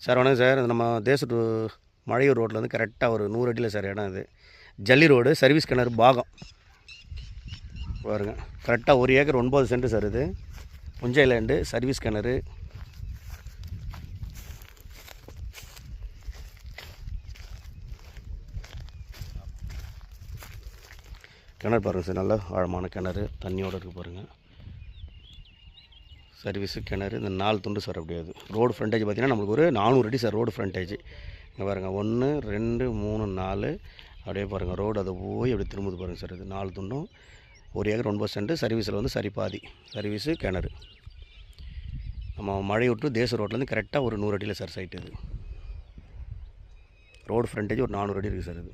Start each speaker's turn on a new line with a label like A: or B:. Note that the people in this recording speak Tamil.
A: சார் வணக்கம் சார். நம்ம தேச மழையூர் ரோட்லேருந்து கரெக்டாக ஒரு 100 அடியில் சார் இடம் இது. ஜல்லி ரோடு, சர்வீஸ் கிணறு பாகம் பாருங்க. கரெக்டாக 1 ஏக்கர் 9 சென்ட் சார் இது. புஞ்சை லேண்டு, சர்வீஸ் கிணறு. கிணறு பாருங்கள் சார், நல்லா ஆழமான கிணறு, தண்ணியோடு இருக்குது பாருங்கள். சர்வீஸு கிணறு, இந்த 4 துண்டு சார். அப்படியாது ரோடு ஃப்ரண்டேஜ் பார்த்திங்கன்னா நம்மளுக்கு ஒரு 400 அடி சார் ரோடு ஃப்ரண்டேஜ். இங்கே பாருங்கள், 1 2 3 4 அப்படியே பாருங்கள் ரோடு அதை போய் அப்படி திரும்புது பாருங்கள் சார். இது 4 துண்டும் 1 ஏக்கர் 9 சென்ட். சர்வீஸில் வந்து சரி பாதி சர்வீஸு கிணறு. நம்ம மழையூர் டு தேச ரோட்லேருந்து கரெக்டாக ஒரு 100 அடியில் சார் சைட்டு இது. ரோடு ஃப்ரண்டேஜ் ஒரு 400 அடி இருக்குது சார் இது.